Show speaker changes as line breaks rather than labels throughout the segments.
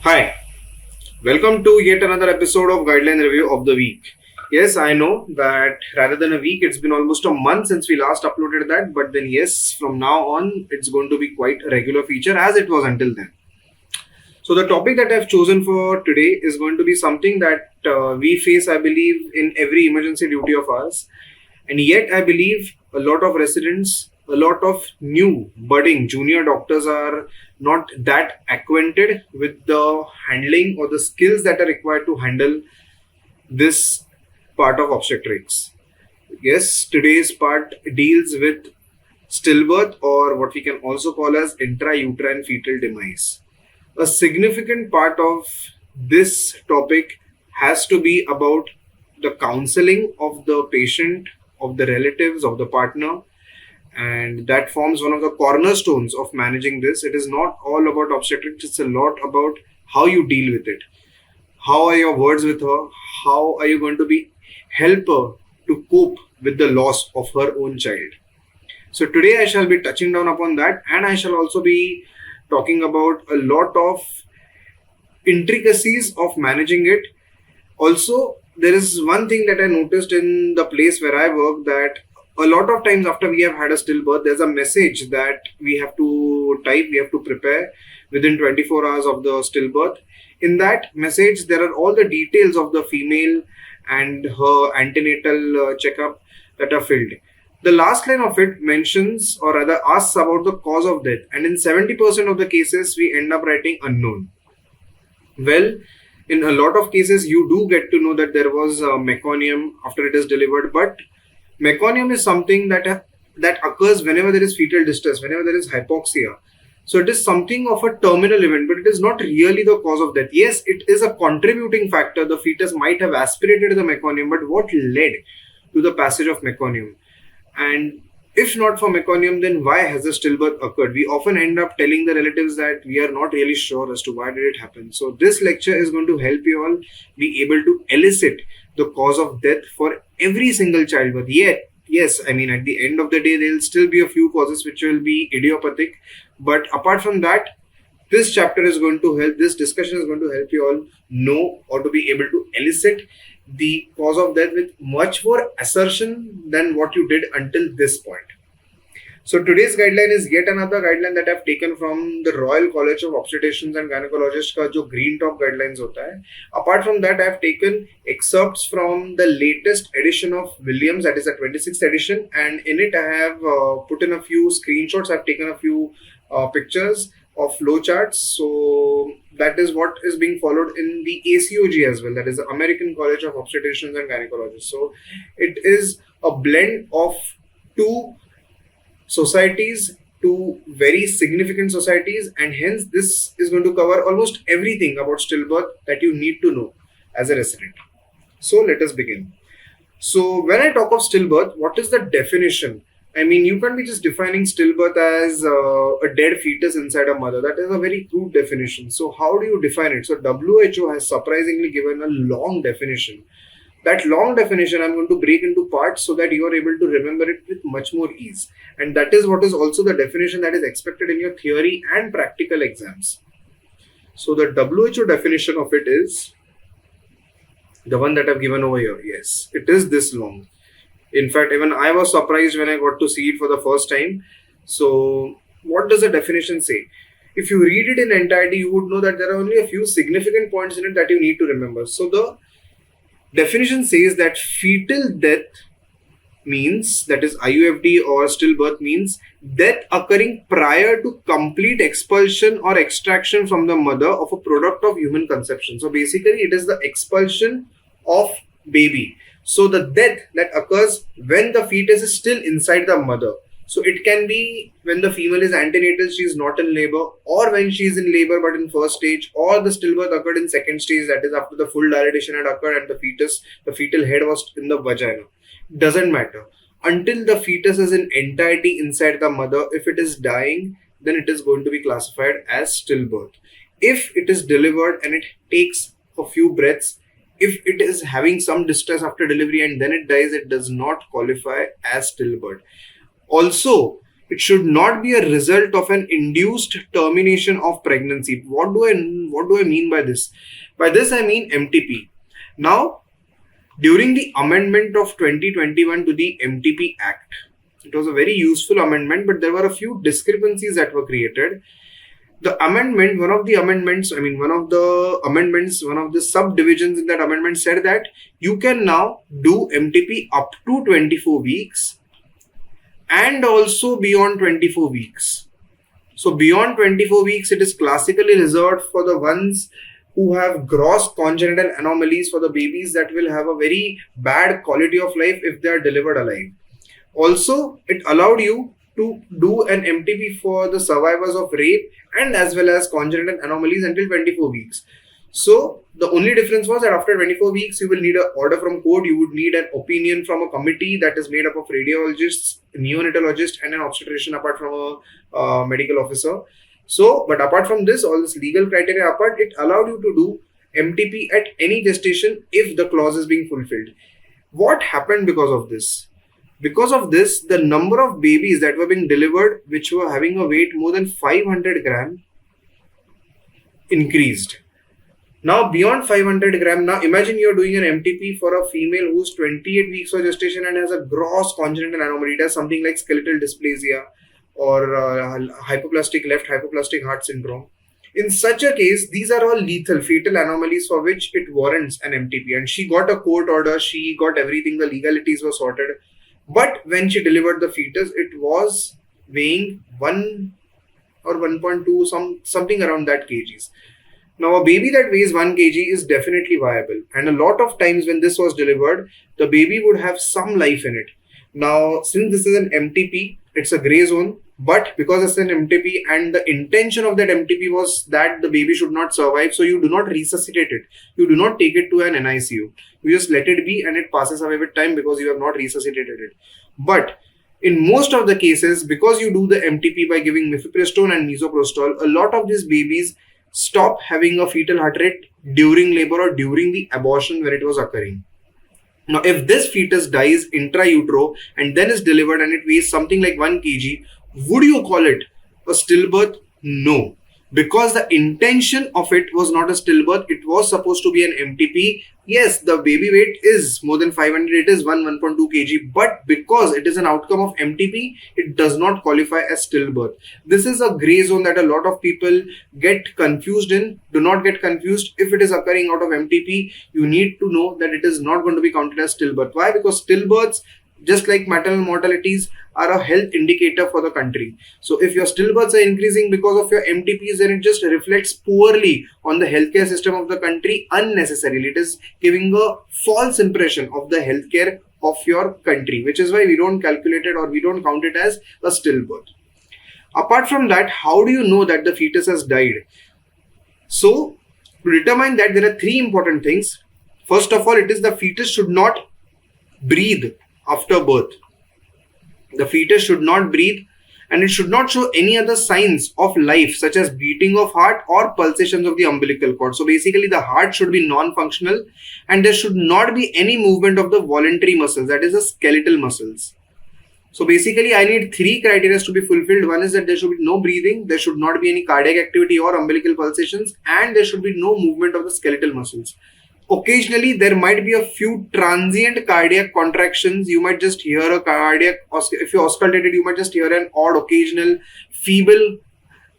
Hi, welcome to yet another episode of Guideline Review of the Week. Yes, I know that rather than a week, it's been almost a month since we last uploaded that, but then yes, from now on, it's going to be quite a regular feature as it was until then. So the topic that I've chosen for today is going to be something that we face, I believe, in every emergency duty of ours. And yet, I believe a lot of residents, a lot of new budding junior doctors are not that acquainted with the handling or the skills that are required to handle this part of obstetrics. Yes, today's part deals with stillbirth, or what we can also call as intrauterine fetal demise. A significant part of this topic has to be about the counseling of the patient, of the relatives, of the partner, and that forms one of the cornerstones of managing this. It is not all about obstetrics, it's a lot about how you deal with it. How are your words with her? How are you going to be help her to cope with the loss of her own child? So today I shall be touching down upon that, and I shall also be talking about a lot of intricacies of managing it. Also, there is one thing that I noticed in the place where I work, that a lot of times after we have had a stillbirth, there's a message that we have to type, we have to prepare within 24 hours of the stillbirth. In that message, there are all the details of the female and her antenatal checkup that are filled. The last line of it mentions, or rather asks about the cause of death, and in 70% of the cases, we end up writing unknown. Well, in a lot of cases, you do get to know that there was a meconium after it is delivered, but meconium is something that occurs whenever there is fetal distress, whenever there is hypoxia. So it is something of a terminal event, but it is not really the cause of death. Yes, it is a contributing factor. The fetus might have aspirated the meconium, but what led to the passage of meconium? And if not for meconium, then why has the stillbirth occurred? We often end up telling the relatives that we are not really sure as to why did it happen. So this lecture is going to help you all be able to elicit the cause of death for every single childbirth. Yet, yes, I mean, at the end of the day, there will still be a few causes which will be idiopathic. But apart from that, this chapter is going to help, this discussion is going to help you all know or to be able to elicit the cause of death with much more assertion than what you did until this point. So today's guideline is yet another guideline that I've taken from the Royal College of Obstetricians and Gynecologists का जो green top guidelines होता है. Apart from that, I've taken excerpts from the latest edition of Williams, that is the 26th edition, and in it I have put in a few screenshots. I've taken a few pictures of flowcharts. So that is what is being followed in the ACOG as well, that is the American College of Obstetricians and Gynecologists. So it is a blend of two societies, two very significant societies, and hence this is going to cover almost everything about stillbirth that you need to know as a resident. So let us begin. So when I talk of stillbirth, what is the definition? I mean, you can't be just defining stillbirth as a dead fetus inside a mother. That is a very crude definition. So how do you define it? So WHO has surprisingly given a long definition. That long definition I'm going to break into parts so that you are able to remember it with much more ease. And that is what is also the definition that is expected in your theory and practical exams. So the WHO definition of it is the one that I've given over here. Yes, it is this long. In fact, even I was surprised when I got to see it for the first time. So what does the definition say? If you read it in entirety, you would know that there are only a few significant points in it that you need to remember. So the definition says that fetal death means, that is IUFD or stillbirth means, death occurring prior to complete expulsion or extraction from the mother of a product of human conception. So basically it is the expulsion of baby. So the death that occurs when the fetus is still inside the mother. So it can be when the female is antenatal, she is not in labor, or when she is in labor but in first stage, or the stillbirth occurred in second stage, that is after the full dilatation had occurred and the fetal head was in the vagina. Doesn't matter. Until the fetus is in entirety inside the mother, if it is dying, then it is going to be classified as stillbirth. If it is delivered and it takes a few breaths, if it is having some distress after delivery and then it dies, it does not qualify as stillbirth. Also, It should not be a result of an induced termination of pregnancy. What do I mean by this? By this I mean MTP. Now, during the amendment of 2021 to the MTP Act, it was a very useful amendment, but there were a few discrepancies that were created. The amendment, one of the subdivisions in that amendment said that you can now do MTP up to 24 weeks and also beyond 24 weeks. So beyond 24 weeks, it is classically reserved for the ones who have gross congenital anomalies, for the babies that will have a very bad quality of life if they are delivered alive. Also, it allowed you to do an MTP for the survivors of rape and as well as congenital anomalies until 24 weeks. So the only difference was that after 24 weeks, you will need an order from court. You would need an opinion from a committee that is made up of radiologists, neonatologist, and an obstetrician apart from a medical officer. So, but apart from this, all this legal criteria apart, it allowed you to do MTP at any gestation if the clause is being fulfilled. What happened because of this? Because of this, the number of babies that were being delivered, which were having a weight more than 500 gram, increased. Now, beyond 500 gram, now imagine you're doing an MTP for a female who's 28 weeks of gestation and has a gross congenital anomaly. It has something like skeletal dysplasia or hypoplastic left hypoplastic heart syndrome. In such a case, these are all lethal, fatal anomalies for which it warrants an MTP. And she got a court order, she got everything, the legalities were sorted. But when she delivered the fetus, it was weighing 1 or 1.2, something around that kgs. Now, a baby that weighs 1 kg is definitely viable. And a lot of times when this was delivered, the baby would have some life in it. Now, since this is an MTP, it's a gray zone. But because it's an MTP and the intention of that MTP was that the baby should not survive, so you do not resuscitate it. You do not take it to an NICU. You just let it be and it passes away with time because you have not resuscitated it. But in most of the cases, because you do the MTP by giving mifepristone and misoprostol, a lot of these babies stop having a fetal heart rate during labor or during the abortion when it was occurring. Now, if this fetus dies intra-utero and then is delivered and it weighs something like 1 kg, would you call it a stillbirth? No. Because the intention of it was not a stillbirth, it was supposed to be an MTP. Yes, the baby weight is more than 500, it is 1.2 kg, but because it is an outcome of MTP, it does not qualify as stillbirth. This is a gray zone that a lot of people get confused in. Do not get confused. If it is occurring out of MTP, you need to know that it is not going to be counted as stillbirth. Why? Because stillbirths, just like maternal mortalities, are a health indicator for the country. So if your stillbirths are increasing because of your MTPs, then it just reflects poorly on the healthcare system of the country unnecessarily. It is giving a false impression of the healthcare of your country, which is why we don't calculate it or we don't count it as a stillbirth. Apart from that, how do you know that the fetus has died? So to determine that, there are 3 important things. First of all, it is the fetus should not breathe after birth. The fetus should not breathe and it should not show any other signs of life such as beating of heart or pulsations of the umbilical cord. So basically the heart should be non-functional and there should not be any movement of the voluntary muscles, that is the skeletal muscles. So basically I need 3 criteria to be fulfilled. One is that there should be no breathing, there should not be any cardiac activity or umbilical pulsations, and there should be no movement of the skeletal muscles. Occasionally, there might be a few transient cardiac contractions. You might just hear a cardiac, if you're auscultated, you might just hear an odd, occasional, feeble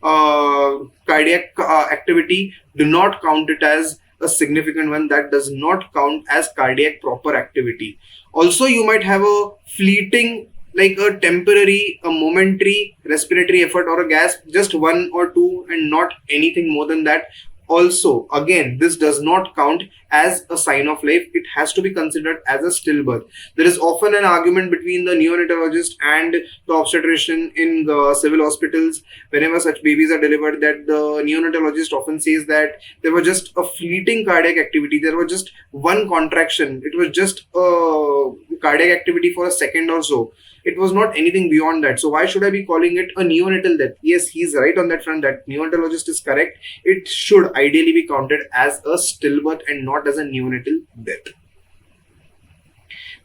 cardiac activity. Do not count it as a significant one. That does not count as cardiac proper activity. Also, you might have a fleeting, like a temporary, a momentary respiratory effort or a gasp, just 1 or 2 and not anything more than that. Also, again, this does not count as a sign of life. It has to be considered as a stillbirth. There is often an argument between the neonatologist and the obstetrician in the civil hospitals. Whenever such babies are delivered, that the neonatologist often says that there was just a fleeting cardiac activity. There was just 1 contraction. It was just a cardiac activity for a second or so. It was not anything beyond that. So why should I be calling it a neonatal death? Yes, he's right on that front. That neonatologist is correct. It should ideally be counted as a stillbirth and not as a neonatal death.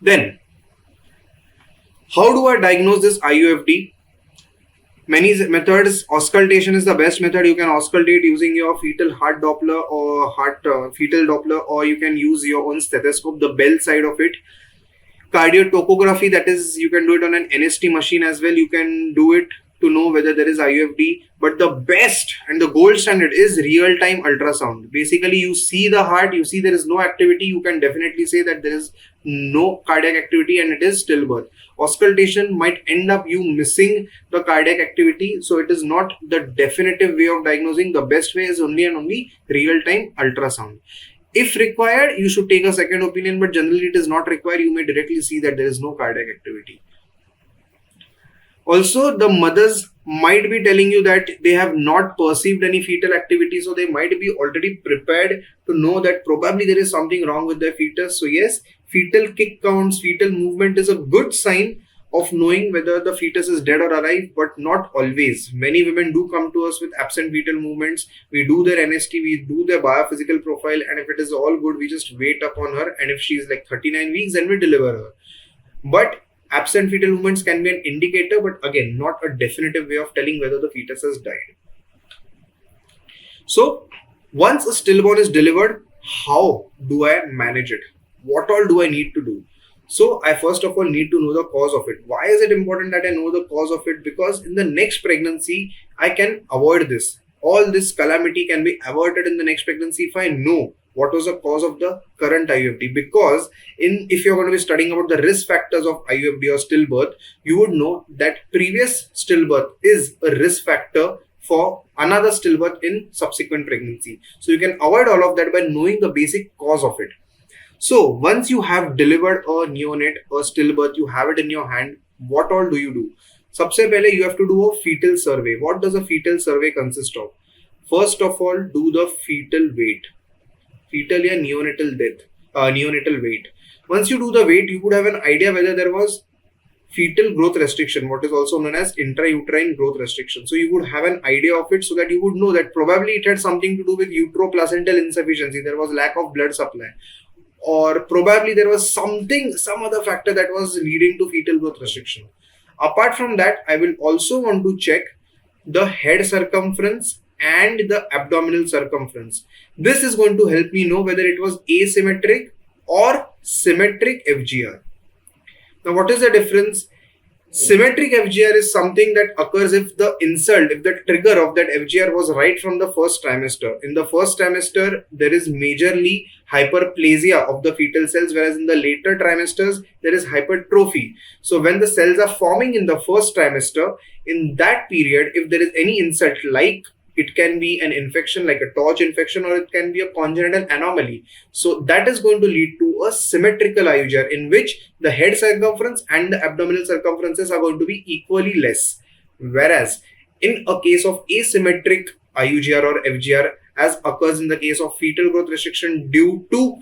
Then, how do I diagnose this IUFD? Many methods, auscultation is the best method. You can auscultate using your fetal heart Doppler or fetal Doppler, or you can use your own stethoscope, the bell side of it. Cardiotocography, that is, you can do it on an NST machine as well. You can do it to know whether there is IUFD. But the best and the gold standard is real-time ultrasound. Basically, you see the heart, you see there is no activity, you can definitely say that there is no cardiac activity and it is stillbirth. Auscultation might end up you missing the cardiac activity, so it is not the definitive way of diagnosing. The best way is only and only real-time ultrasound. If required, you should take a second opinion, but generally it is not required. You may directly see that there is no cardiac activity. Also, the mothers might be telling you that they have not perceived any fetal activity, so they might be already prepared to know that probably there is something wrong with their fetus. So yes, fetal kick counts, fetal movement is a good sign of knowing whether the fetus is dead or alive, but not always. Many women do come to us with absent fetal movements. We do their NST, we do their biophysical profile, and if it is all good, we just wait upon her, and if she is like 39 weeks, then we deliver her. But absent fetal movements can be an indicator, but again, not a definitive way of telling whether the fetus has died. So, once a stillborn is delivered, how do I manage it? What all do I need to do? So, I first of all need to know the cause of it. Why is it important that I know the cause of it? Because in the next pregnancy, I can avoid this. All this calamity can be averted in the next pregnancy if I know what was the cause of the current IUFD. Because if you're going to be studying about the risk factors of IUFD or stillbirth, you would know that previous stillbirth is a risk factor for another stillbirth in subsequent pregnancy. So you can avoid all of that by knowing the basic cause of it. So once you have delivered a neonate or stillbirth, you have it in your hand, what all do you do? Sabse pehle you have to do a fetal survey. What does a fetal survey consist of? First of all, do the fetal weight. Fetal or neonatal weight. Once you do the weight, you would have an idea whether there was fetal growth restriction, what is also known as intrauterine growth restriction. So you would have an idea of it, so that you would know that probably it had something to do with uteroplacental insufficiency. There was lack of blood supply, or probably there was some other factor that was leading to fetal growth restriction. Apart from that, I will also want to check the head circumference and the abdominal circumference. This is going to help me know whether it was asymmetric or symmetric FGR. Now, what is the difference? Symmetric FGR is something that occurs if the trigger of that FGR was right from the first trimester. In the first trimester, there is majorly hyperplasia of the fetal cells, whereas in the later trimesters, there is hypertrophy. So when the cells are forming in the first trimester, in that period, if there is any insult, like it can be an infection like a torch infection, or it can be a congenital anomaly. So that is going to lead to a symmetrical IUGR, in which the head circumference and the abdominal circumferences are going to be equally less. Whereas in a case of asymmetric IUGR or FGR, as occurs in the case of fetal growth restriction due to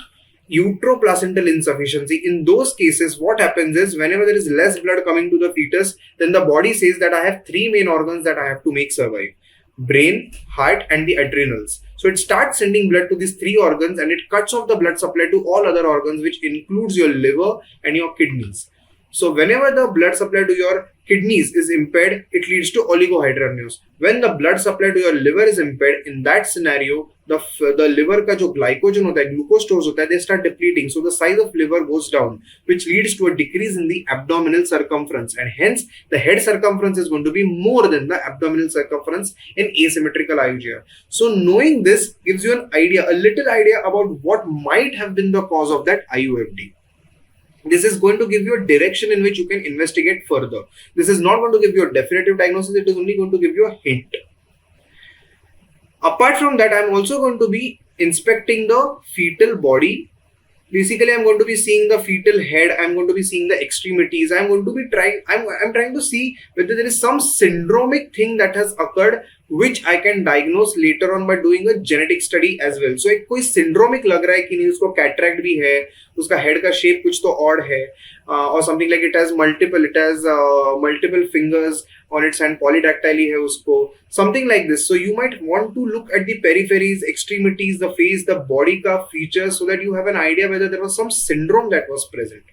uteroplacental insufficiency, in those cases, what happens is whenever there is less blood coming to the fetus, then the body says that I have three main organs that I have to make survive: brain, heart, and the adrenals. So it starts sending blood to these three organs, and it cuts off the blood supply to all other organs, which includes your liver and your kidneys. So whenever the blood supply to your kidneys is impaired, it leads to oligohydramnios. When the blood supply to your liver is impaired, in that scenario, the liver का जो glycogen होता है, glucose stores होता है, they start depleting. So the size of liver goes down, which leads to a decrease in the abdominal circumference, and hence the head circumference is going to be more than the abdominal circumference in asymmetrical IUGR. So knowing this gives you a little idea about what might have been the cause of that IUFD. This is going to give you a direction in which you can investigate further. This is not going to give you a definitive diagnosis, it is only going to give you a hint. Apart from that, I am also going to be inspecting the fetal body. Basically, I am going to be seeing the fetal head, I am going to be seeing the extremities, I am going to be I'm trying to see whether there is some syndromic thing that has occurred, which I can diagnose later on by doing a genetic study as well. So एक कोई syndromic लग रहा है कि नहीं, उसको cataract भी है, उसका head का shape कुछ तो odd है, or something like it has multiple fingers on its hand, polydactyly है उसको, something like this. So you might want to look at the peripheries, extremities, the face, the body का features, so that you have an idea whether there was some syndrome that was present.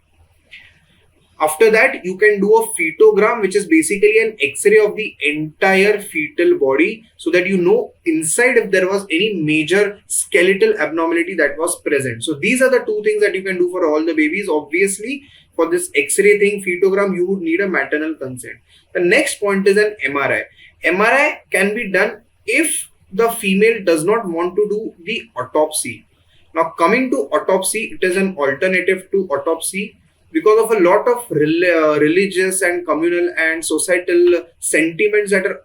After that, you can do a fetogram, which is basically an X-ray of the entire fetal body, so that you know inside if there was any major skeletal abnormality that was present. So these are the two things that you can do for all the babies. Obviously, for this X-ray thing, fetogram, you would need a maternal consent. The next point is an MRI. MRI can be done if the female does not want to do the autopsy. Now, coming to autopsy, it is an alternative to autopsy because of a lot of religious and communal and societal sentiments that are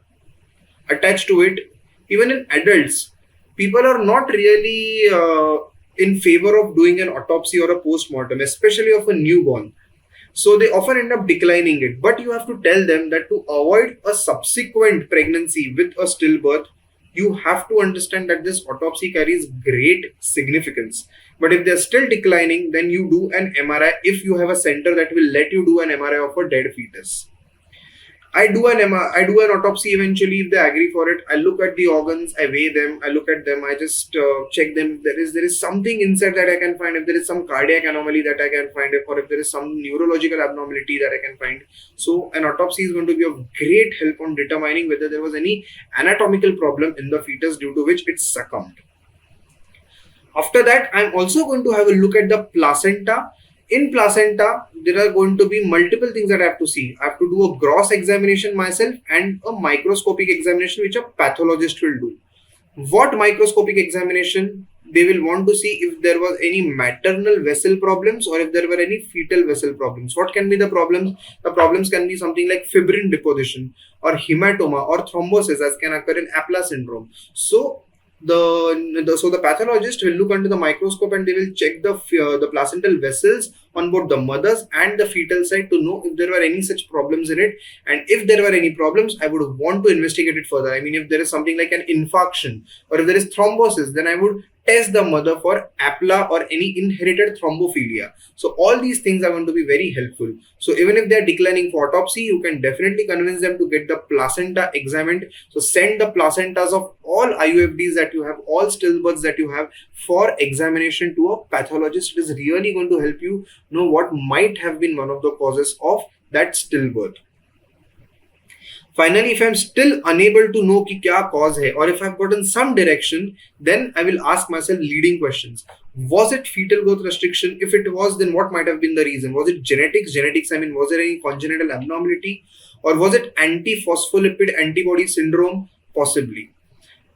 attached to it. Even in adults, people are not really in favor of doing an autopsy or a post-mortem, especially of a newborn. So they often end up declining it. But you have to tell them that to avoid a subsequent pregnancy with a stillbirth, you have to understand that this autopsy carries great significance. But if they're still declining, then you do an MRI if you have a center that will let you do an MRI of a dead fetus. I do an autopsy eventually if they agree for it. I look at the organs, I weigh them, I look at them, I just check them. If there is something inside that I can find, if there is some cardiac anomaly that I can find, or if there is some neurological abnormality that I can find. So an autopsy is going to be of great help on determining whether there was any anatomical problem in the fetus due to which it succumbed. After that, I'm also going to have a look at the placenta. In placenta, there are going to be multiple things that I have to see. I have to do a gross examination myself and a microscopic examination, which a pathologist will do. What microscopic examination? They will want to see if there was any maternal vessel problems or if there were any fetal vessel problems. What can be the problems? The problems can be something like fibrin deposition or hematoma or thrombosis, as can occur in Apla syndrome. So the pathologist will look under the microscope and they will check the placental vessels on both the mother's and the fetal side to know if there were any such problems in it. And if there were any problems, I would want to investigate it further. I mean, if there is something like an infarction or if there is thrombosis, then I would test the mother for APLA or any inherited thrombophilia. So all these things are going to be very helpful. So even if they are declining for autopsy, you can definitely convince them to get the placenta examined. So send the placentas of all IUFDs that you have, all stillbirths that you have, for examination to a pathologist. It is really going to help you know what might have been one of the causes of that stillbirth. Finally, if I'm still unable to know ki kya cause hai, or if I've gotten some direction, then I will ask myself leading questions. Was it fetal growth restriction? If it was, then what might have been the reason? Was it genetics? I mean, was there any congenital abnormality? Or was it antiphospholipid antibody syndrome? Possibly.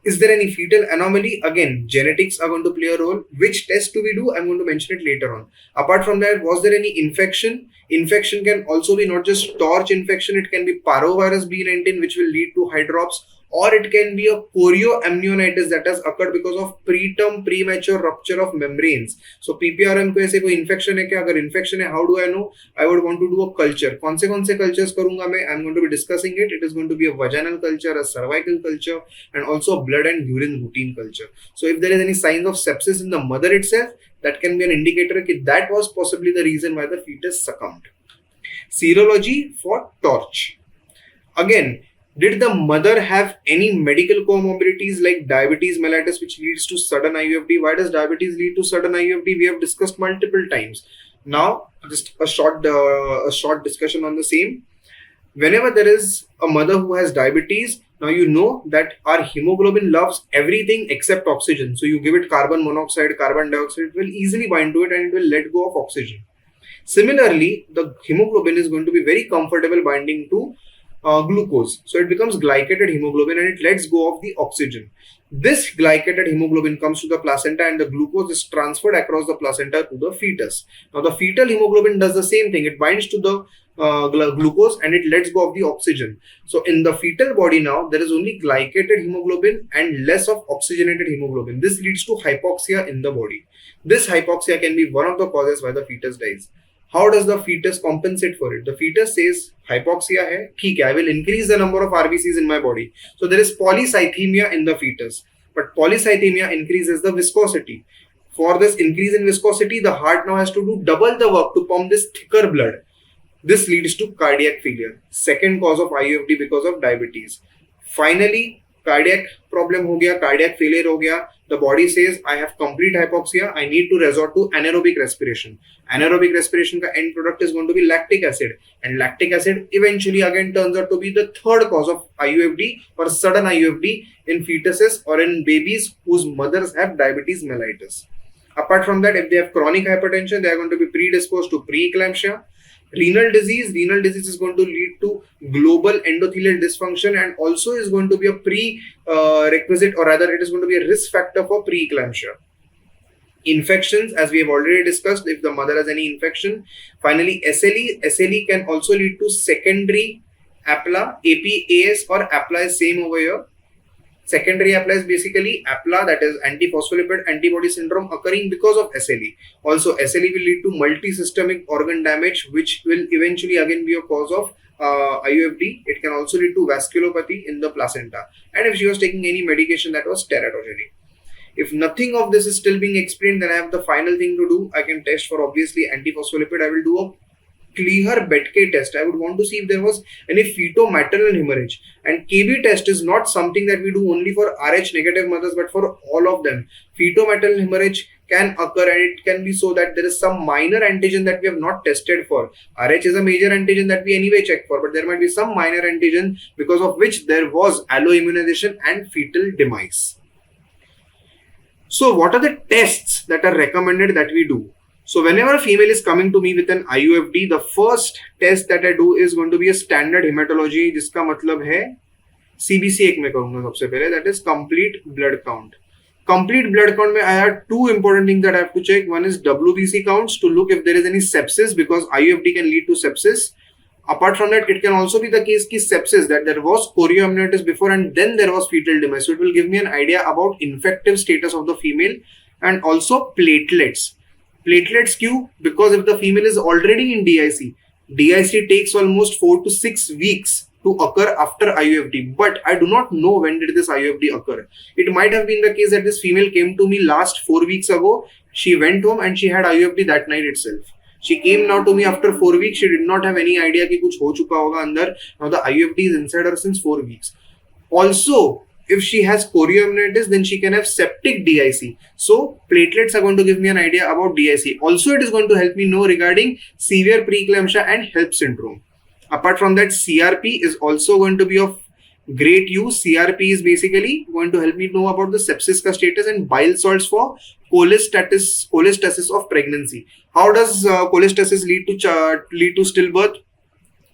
Is there any fetal anomaly? Again, genetics are going to play a role. Which test do we do? I'm going to mention it later on. Apart from that, was there any infection? Infection can also be not just torch infection, it can be parvovirus B19, which will lead to hydrops, or it can be a chorioamnionitis that has occurred because of preterm premature rupture of membranes. So PPRM को ऐसे कोई infection है क्या? अगर infection है, how do I know? I would want to do a culture. कौन से cultures करूँगा मैं? I'm going to be discussing it. It is going to be a vaginal culture, a cervical culture, and also a blood and urine routine culture. So if there is any signs of sepsis in the mother itself, that can be an indicator that that was possibly the reason why the fetus succumbed. Serology for torch. Again, did the mother have any medical comorbidities like diabetes mellitus, which leads to sudden IUFD? Why does diabetes lead to sudden IUFD? We have discussed multiple times. Now, just a short discussion on the same. Whenever there is a mother who has diabetes, now you know that our hemoglobin loves everything except oxygen. So you give it carbon monoxide, carbon dioxide, it will easily bind to it and it will let go of oxygen. Similarly, the hemoglobin is going to be very comfortable binding to glucose. So it becomes glycated hemoglobin and it lets go of the oxygen. This glycated hemoglobin comes to the placenta and the glucose is transferred across the placenta to the fetus. Now the fetal hemoglobin does the same thing. It binds to the glucose and it lets go of the oxygen. So in the fetal body now, there is only glycated hemoglobin and less of oxygenated hemoglobin. This leads to hypoxia in the body. This hypoxia can be one of the causes why the fetus dies. How does the fetus compensate for it? The fetus says, hypoxia hai, theek hai, I will increase the number of RBCs in my body. So there is polycythemia in the fetus. But polycythemia increases the viscosity. For this increase in viscosity, the heart now has to do double the work to pump this thicker blood. This leads to cardiac failure. Second cause of IUFD because of diabetes. Finally, cardiac problem हो गया, cardiac failure हो गया, the body says I have complete hypoxia, I need to resort to anaerobic respiration. Anaerobic respiration का end product is going to be lactic acid, and lactic acid eventually again turns out to be the third cause of IUFD or sudden IUFD in fetuses or in babies whose mothers have diabetes mellitus. Apart from that, if they have chronic hypertension, they are going to be predisposed to preeclampsia. Renal disease is going to lead to global endothelial dysfunction and also is going to be a prerequisite, or rather it is going to be a risk factor for preeclampsia. Infections, as we have already discussed, if the mother has any infection. Finally, SLE can also lead to secondary APLA, APAS or APLA is same over here. Secondary APLA is basically APLA, that is antiphospholipid antibody syndrome, occurring because of SLE. Also, SLE will lead to multi-systemic organ damage, which will eventually again be a cause of IUFD. It can also lead to vasculopathy in the placenta. And if she was taking any medication that was teratogenic. If nothing of this is still being explained, then I have the final thing to do. I can test for obviously antiphospholipid. I will do a clear Betke test. I would want to see if there was any feto-maternal hemorrhage. And KB test is not something that we do only for Rh negative mothers, but for all of them. Feto-maternal hemorrhage can occur, and it can be so that there is some minor antigen that we have not tested for. Rh is a major antigen that we anyway check for, but there might be some minor antigen because of which there was alloimmunization and fetal demise. So what are the tests that are recommended that we do? So whenever a female is coming to me with an IUFD, the first test that I do is going to be a standard hematology, जिसका मतलब है CBC एक में करूँगा सबसे पहले, that is complete blood count. Complete blood count में I have two important things that I have to check. One is WBC counts to look if there is any sepsis, because IUFD can lead to sepsis. Apart from that, it can also be the case ki sepsis, that there was chorioamnionitis before and then there was fetal demise. So it will give me an idea about infective status of the female, and also platelets. Platelets Q, because if the female is already in DIC takes almost 4 to 6 weeks to occur after IUFD. But I do not know when did this IUFD occur. It might have been the case that this female came to me last 4 weeks ago. She went home and she had IUFD that night itself. She came now to me after 4 weeks. She did not have any idea कि कुछ हो चुका होगा अंदर. Now the IUFD is inside her since 4 weeks. Also, if she has chorioamnionitis, then she can have septic DIC. So platelets are going to give me an idea about DIC. Also, it is going to help me know regarding severe preeclampsia and HELP syndrome. Apart from that, CRP is also going to be of great use. CRP is basically going to help me know about the sepsis ka status and bile salts for cholestasis of pregnancy. How does cholestasis lead to stillbirth?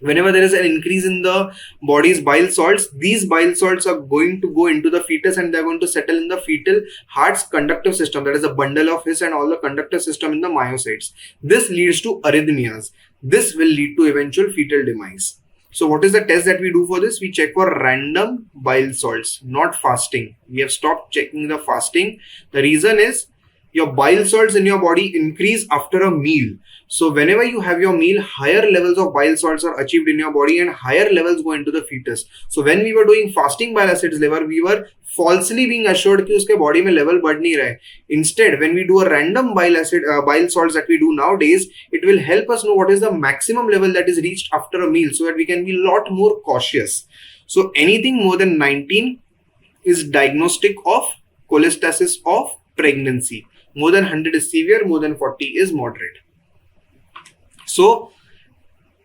Whenever there is an increase in the body's bile salts, these bile salts are going to go into the fetus and they're going to settle in the fetal heart's conductive system. That is a bundle of His and all the conductive system in the myocytes. This leads to arrhythmias. This will lead to eventual fetal demise. So what is the test that we do for this? We check for random bile salts, not fasting. We have stopped checking the fasting. The reason is your bile salts in your body increase after a meal. So whenever you have your meal, higher levels of bile salts are achieved in your body and higher levels go into the fetus. So when we were doing fasting bile acids level, we were falsely being assured कि उसके body में level बढ़ नहीं रहा है. Instead, when we do a random bile salts that we do nowadays, it will help us know what is the maximum level that is reached after a meal, so that we can be a lot more cautious. So anything more than 19 is diagnostic of cholestasis of pregnancy. More than 100 is severe, more than 40 is moderate. So,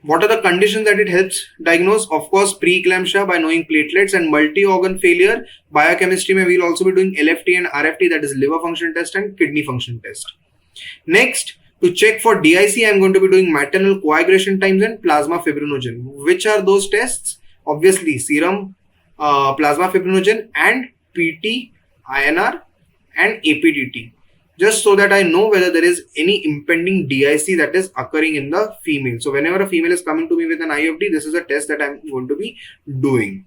what are the conditions that it helps diagnose? Of course, preeclampsia by knowing platelets, and multi-organ failure. Biochemistry mein we'll also be doing LFT and RFT, that is liver function test and kidney function test. Next, to check for DIC, I'm going to be doing maternal coagulation times and plasma fibrinogen. Which are those tests? Obviously, serum plasma fibrinogen and PT, INR and APDT. Just so that I know whether there is any impending DIC that is occurring in the female. So whenever a female is coming to me with an IUFD, this is a test that I'm going to be doing.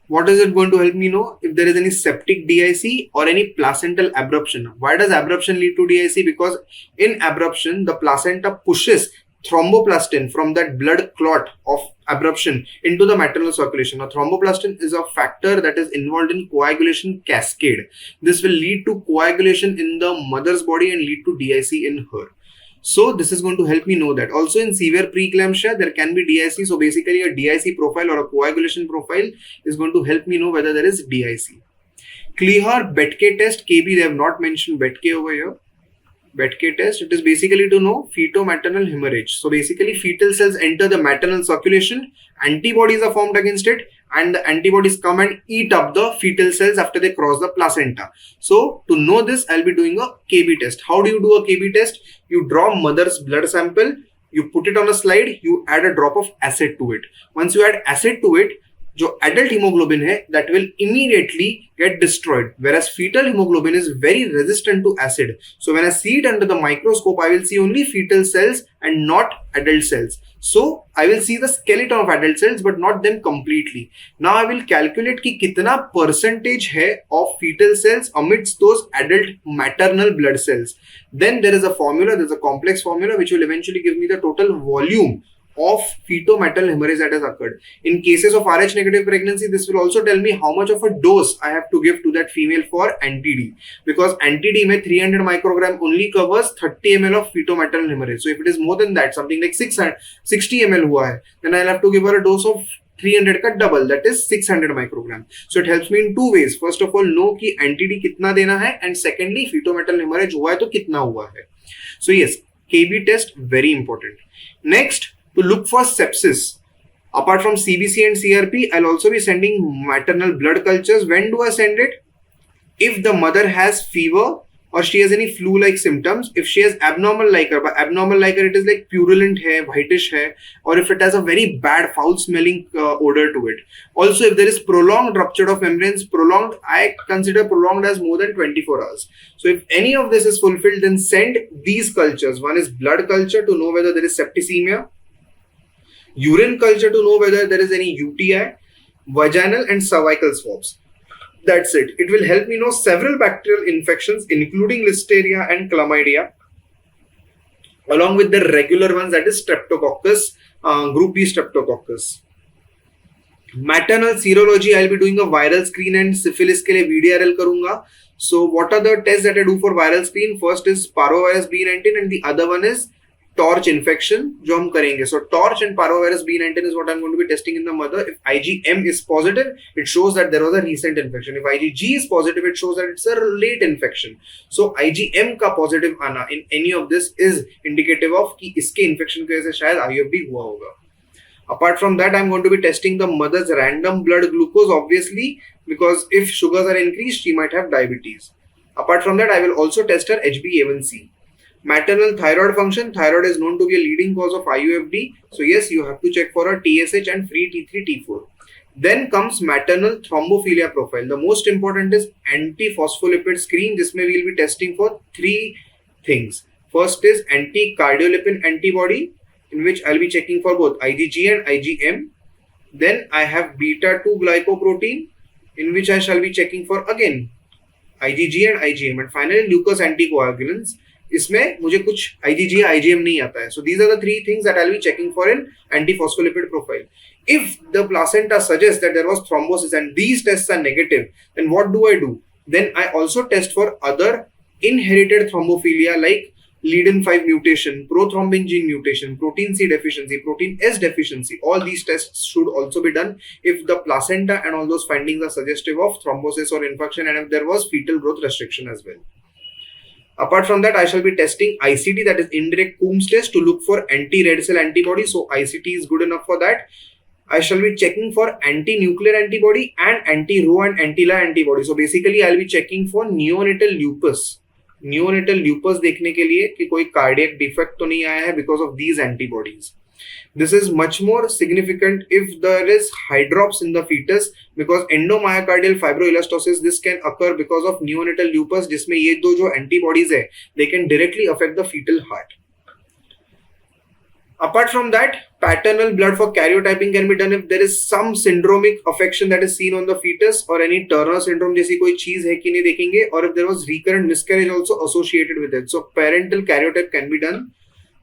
What is it going to help me know? If there is any septic DIC or any placental abruption. Why does abruption lead to DIC? Because in abruption, the placenta pushes thromboplastin from that blood clot of abruption into the maternal circulation. Now, thromboplastin is a factor that is involved in coagulation cascade. This will lead to coagulation in the mother's body and lead to DIC in her. So this is going to help me know that. Also in severe preeclampsia, there can be DIC. So basically a DIC profile or a coagulation profile is going to help me know whether there is DIC. Kleher Betke test, KB, they have not mentioned Betke over here. Betke test, it is basically to know feto-maternal hemorrhage. So basically fetal cells enter the maternal circulation, antibodies are formed against it, and the antibodies come and eat up the fetal cells after they cross the placenta. So to know this, I'll be doing a KB test. How do you do a KB test? You draw mother's blood sample, you put it on a slide, you add a drop of acid to it. Once you add acid to it, जो adult hemoglobin है, that will immediately get destroyed, whereas fetal hemoglobin is very resistant to acid. So when I see it under the microscope, I will see only fetal cells and not adult cells. So I will see the skeleton of adult cells but not them completely. Now I will calculate कि कितना percentage है of fetal cells amidst those adult maternal blood cells. Then there is a formula, there is a complex formula which will eventually give me the total volume of feto-maternal hemorrhage that has occurred. In cases of Rh negative pregnancy, this will also tell me how much of a dose I have to give to that female for anti-D, because anti-D में 300 microgram only covers 30 ml of feto-maternal hemorrhage. So if it is more than that, something like 60 ml हुआ है, then I'll have to give her a dose of 300 का double, that is 600 microgram. So it helps me in two ways. First of all, know कि anti-D कितना देना है, and secondly, feto-maternal hemorrhage हुआ है तो कितना हुआ है. So yes, KB test very important. Next, to look for sepsis. Apart from CBC and CRP, I'll also be sending maternal blood cultures. When do I send it? If the mother has fever or she has any flu-like symptoms, if she has abnormal liquor, by abnormal liquor it is like purulent hair, whitish hair, or if it has a very bad foul-smelling odor to it. Also, if there is prolonged rupture of membranes, prolonged, I consider prolonged as more than 24 hours. So if any of this is fulfilled, then send these cultures. One is blood culture to know whether there is septicemia, urine culture to know whether there is any UTI, vaginal and cervical swabs. That's it. It will help me know several bacterial infections including Listeria and Chlamydia, along with the regular ones, that is Streptococcus, group B Streptococcus. Maternal serology, I'll be doing a viral screen and syphilis के लिए VDRL करूँगा. So what are the tests that I do for viral screen? First is parvovirus B19 and the other one is torch infection जो हम करेंगे. So torch and parvovirus B19 is what I'm going to be testing in the mother. If IgM is positive, it shows that there was a recent infection. If IgG is positive, it shows that it's a late infection. So IgM का positive आना in any of this is indicative of कि इसके infection की वजह से शायद IUFD हुआ होगा. Apart from that, I'm going to be testing the mother's random blood glucose, obviously, because if sugars are increased, she might have diabetes. Apart from that, I will also test her HbA1c. Maternal thyroid function. Thyroid is known to be a leading cause of IUFD. So yes, you have to check for a TSH and free T3, T4. Then comes maternal thrombophilia profile. The most important is anti-phospholipid screen. This may we'll be testing for three things. First is anti-cardiolipin antibody, in which I'll be checking for both IgG and IgM. Then I have beta-2 glycoprotein, in which I shall be checking for again IgG and IgM. And finally, Leucus anticoagulants. इसमें मुझे कुछ IgG या IgM नहीं आता है. So these are the three things that I'll be checking for in antiphospholipid profile. If the placenta suggests that there was thrombosis and these tests are negative, then what do? Then I also test for other inherited thrombophilia like Leiden-5 mutation, prothrombin gene mutation, protein C deficiency, protein S deficiency. All these tests should also be done if the placenta and all those findings are suggestive of thrombosis or infarction, and if there was fetal growth restriction as well. Apart from that, I shall be testing ICT, that is indirect Coombs test, to look for anti-red cell antibody. So ICT is good enough for that. I shall be checking for anti-nuclear antibody and anti-Rho and anti-La antibody. So basically, I'll be checking for neonatal lupus. Neonatal lupus देखने के लिए कि कोई cardiac defect तो नहीं आया है because of these antibodies. This is much more significant if there is hydrops in the fetus, because endomyocardial fibroelastosis, this can occur because of neonatal lupus, जिसमें ये दो जो antibodies है, they can directly affect the fetal heart. Apart from that, paternal blood for karyotyping can be done if there is some syndromic affection that is seen on the fetus, or any Turner syndrome जैसी कोई चीज है कि नहीं देखेंगे, or if there was recurrent miscarriage also associated with it. So parental karyotype can be done.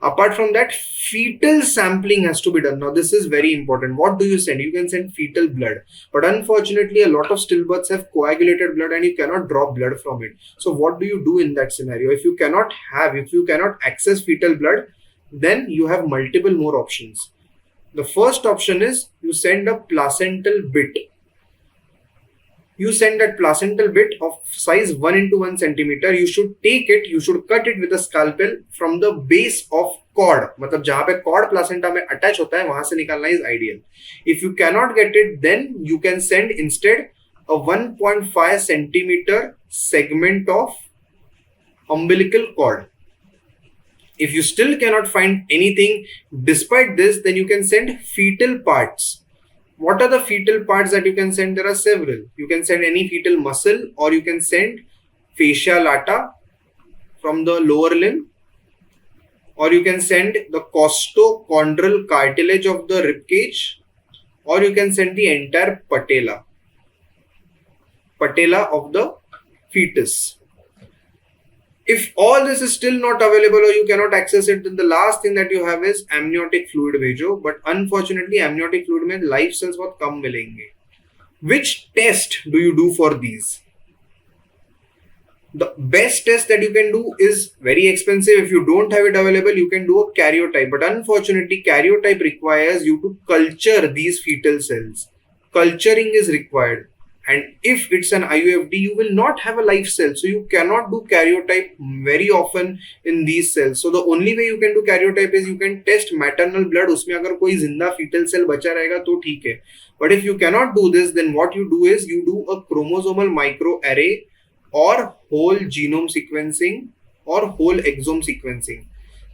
Apart from that, fetal sampling has to be done. Now, this is very important. What do you send? You can send fetal blood. But unfortunately, a lot of stillbirths have coagulated blood and you cannot draw blood from it. So what do you do in that scenario? If you cannot access fetal blood, then you have multiple more options. The first option is you send a placental bit. You send that placental bit of size 1 into 1 centimeter. You should take it, you should cut it with a scalpel from the base of cord. मतलब जहाँ पे cord placenta में attach होता है वहाँ से निकालना is ideal. If you cannot get it, then you can send instead a 1.5 centimeter segment of umbilical cord. If you still cannot find anything despite this, then you can send fetal parts. What are the fetal parts that you can send? There are several. You can send any fetal muscle, or you can send fascia lata from the lower limb, or you can send the costochondral cartilage of the rib cage, or you can send the entire patella of the fetus. If all this is still not available or you cannot access it, then the last thing that you have is amniotic fluid भेजो. But unfortunately, amniotic fluid में live cells बहुत कम मिलेंगे. Which test do you do for these? The best test that you can do is very expensive. If you don't have it available, you can do a karyotype. But unfortunately, karyotype requires you to culture these fetal cells. Culturing is required. And if it's an IUFD, you will not have a live cell. So you cannot do karyotype very often in these cells. So the only way you can do karyotype is you can test maternal blood. उसमें अगर कोई जिंदा fetal cell बचा रहेगा तो ठीक है. But if you cannot do this, then what you do is you do a chromosomal microarray or whole genome sequencing or whole exome sequencing.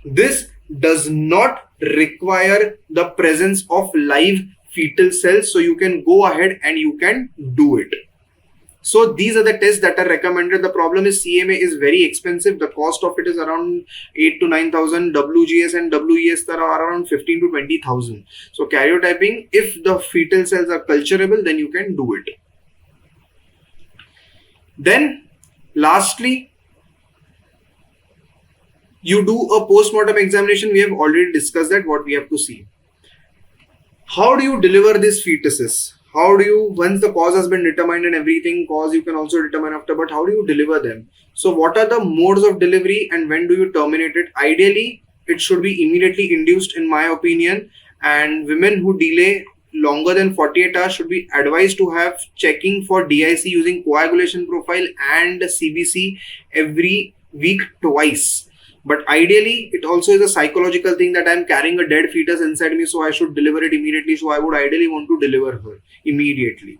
This does not require the presence of live fetal cells, so you can go ahead and you can do it. So these are the tests that are recommended. The problem is CMA is very expensive. The cost of it is around 8 to 9,000. WGS and WES are around 15 to 20,000. So karyotyping, if the fetal cells are culturable, then you can do it. Then lastly, you do a post-mortem examination. We have already discussed that, what we have to see. How do you deliver these fetuses? How do you, once the cause has been determined and everything, cause you can also determine after, but how do you deliver them? So what are the modes of delivery and when do you terminate it? Ideally, it should be immediately induced in my opinion, and women who delay longer than 48 hours should be advised to have checking for DIC using coagulation profile and CBC every week twice. But ideally, it also is a psychological thing that I am carrying a dead fetus inside me, so I should deliver it immediately. So I would ideally want to deliver her immediately.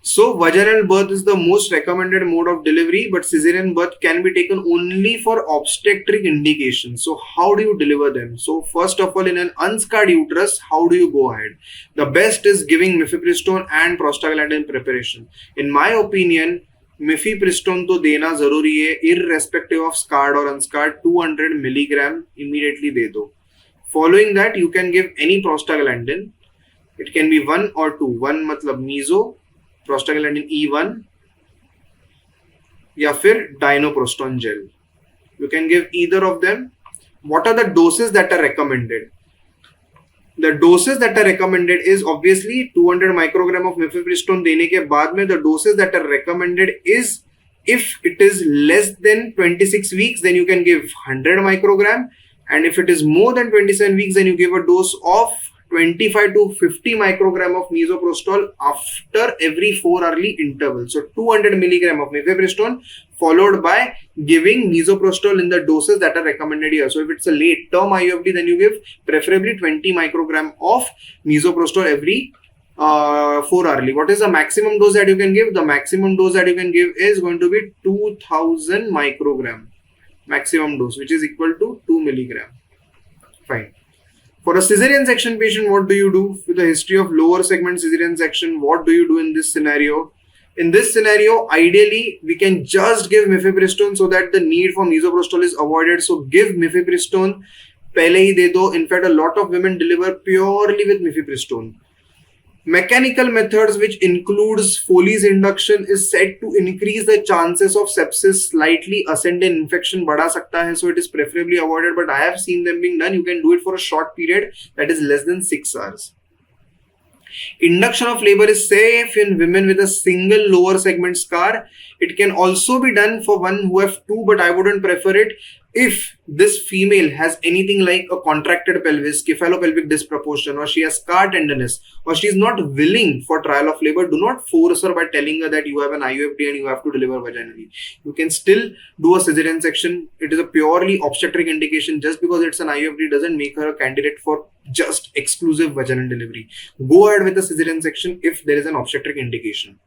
So vaginal birth is the most recommended mode of delivery, but cesarean birth can be taken only for obstetric indications. So how do you deliver them? So first of all, in an unscarred uterus, how do you go ahead? The best is giving mifepristone and prostaglandin preparation. In my opinion, mifepristone तो देना जरूरी है, irrespective of scarred or unscarred. 200 milligram immediately दे दो. Following that, you can give any prostaglandin. It can be 1 or 2. 1 मतलब meso, prostaglandin E1 या फिर dinoprostone gel. You can give either of them. What are the doses that are recommended? The doses that are recommended is obviously 200 microgram of mifepristone देने के बाद में the doses that are recommended is, if it is less than 26 weeks, then you can give 100 microgram, and if it is more than 27 weeks, then you give a dose of 25 to 50 microgram of misoprostol after every 4 hourly interval. So 200 milligram of mifepristone followed by giving misoprostol in the doses that are recommended here. So if it's a late term IUFD, then you give preferably 20 microgram of misoprostol every 4 hourly. What is the maximum dose that you can give? The maximum dose that you can give is going to be 2000 microgram maximum dose, which is equal to 2 milligram. Fine. For a cesarean section patient, what do you do? With a history of lower segment cesarean section, what do you do in this scenario? In this scenario, ideally, we can just give mifepristone so that the need for misoprostol is avoided. So give mifepristone, pehle hi de do. In fact, a lot of women deliver purely with mifepristone. Mechanical methods, which includes Foley's induction, is said to increase the chances of sepsis, slightly ascending infection बढ़ा सकता है, so it is preferably avoided. But I have seen them being done. You can do it for a short period, that is less than 6 hours. Induction of labor is safe in women with a single lower segment scar. It can also be done for one who have two, but I wouldn't prefer it. If this female has anything like a contracted pelvis, cephalopelvic disproportion, or she has scar tenderness, or she is not willing for trial of labor, do not force her by telling her that you have an IUFD and you have to deliver vaginally. You can still do a cesarean section. It is a purely obstetric indication. Just because it's an IUFD doesn't make her a candidate for just exclusive vaginal delivery. Go ahead with the cesarean section if there is an obstetric indication.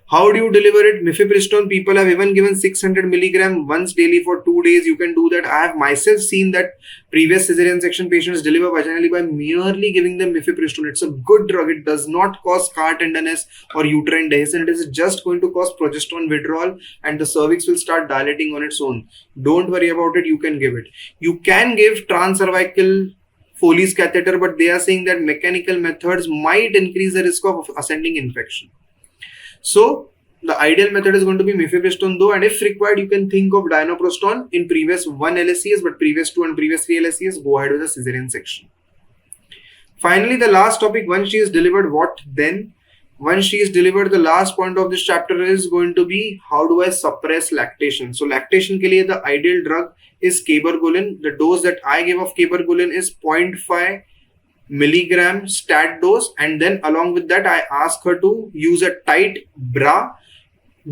How do you deliver it? Mifepristone, people have even given 600 milligram once daily for 2 days. You can do that. I have myself seen that previous cesarean section patients deliver vaginally by merely giving them mifepristone. It's a good drug. It does not cause scar tenderness or uterine dehiscence. It is just going to cause progesterone withdrawal and the cervix will start dilating on its own. Don't worry about it. You can give it. You can give transcervical Foley's catheter, but they are saying that mechanical methods might increase the risk of ascending infection. So the ideal method is going to be mifepristone though, and if required, you can think of dinoprostone in previous 1 LSCS, but previous 2 and previous 3 LSCS, go ahead with the cesarean section. Finally, the last topic, once she is delivered, what then? Once she is delivered, the last point of this chapter is going to be how do I suppress lactation. So lactation ke liye the ideal drug is cabergoline. The dose that I give of cabergoline is 0.5 milligram stat dose, and then along with that I ask her to use a tight bra,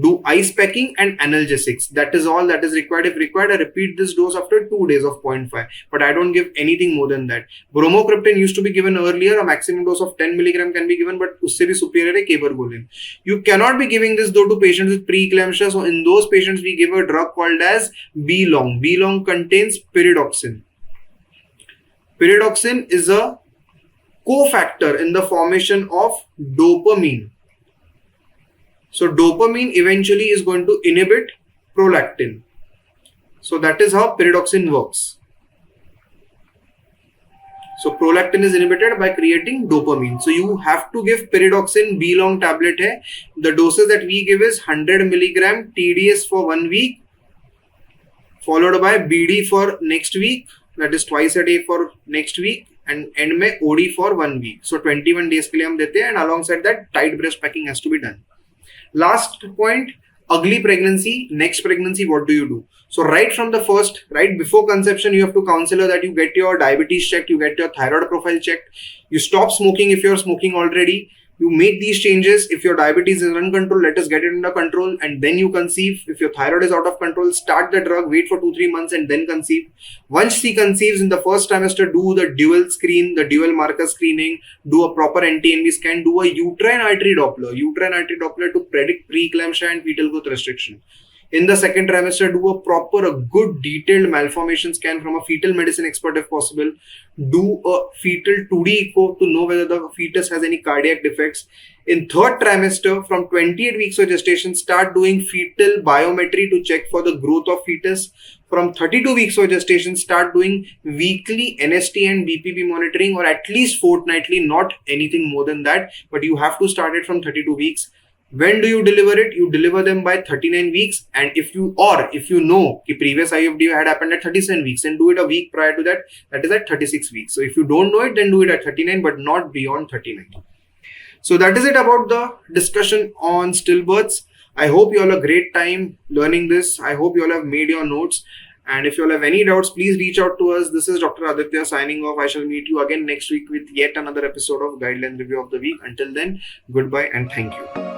do ice packing and analgesics. That is all that is required. If required, I repeat this dose after 2 days of 0.5, but I don't give anything more than that. Bromocriptine used to be given earlier. A maximum dose of 10 milligram can be given, but usse bhi superior hai cabergoline. You cannot be giving this though to patients with preeclampsia. So in those patients, we give a drug called as B-long. B-long contains pyridoxine. Pyridoxine is a cofactor in the formation of dopamine. So dopamine eventually is going to inhibit prolactin. So that is how pyridoxine works. So prolactin is inhibited by creating dopamine. So you have to give pyridoxine B-long tablet hai. The doses that we give is 100 milligram TDS for 1 week, followed by BD for next week, that is twice a day for next week, and end में OD for 1 week. So 21 days के लिए हम देते हैं, and alongside that tight breast packing has to be done. Last point, ugly pregnancy, next pregnancy, what do you do? So right from the first, right before conception, you have to counsel her that you get your diabetes checked, you get your thyroid profile checked, you stop smoking if you're smoking already. You make these changes. If your diabetes is uncontrolled, let us get it under control, and then you conceive. If your thyroid is out of control, start the drug, wait for 2-3 months and then conceive. Once she conceives in the first trimester, do the dual screen, the dual marker screening, do a proper NT-NB scan, do a uterine artery Doppler to predict preeclampsia and fetal growth restriction. In the second trimester, do a good detailed malformation scan from a fetal medicine expert if possible. Do a fetal 2D echo to know whether the fetus has any cardiac defects. In third trimester, from 28 weeks of gestation, start doing fetal biometry to check for the growth of fetus. From 32 weeks of gestation, start doing weekly NST and BPP monitoring, or at least fortnightly, not anything more than that. But you have to start it from 32 weeks. When do you deliver it? You deliver them by 39 weeks. And if you know the previous IUFD had happened at 37 weeks, then do it a week prior to that. That is at 36 weeks. So if you don't know it, then do it at 39, but not beyond 39. So that is it about the discussion on stillbirths. I hope you all have a great time learning this. I hope you all have made your notes. And if you all have any doubts, please reach out to us. This is Dr. Aditya signing off. I shall meet you again next week with yet another episode of Guideline Review of the Week. Until then, goodbye and thank you.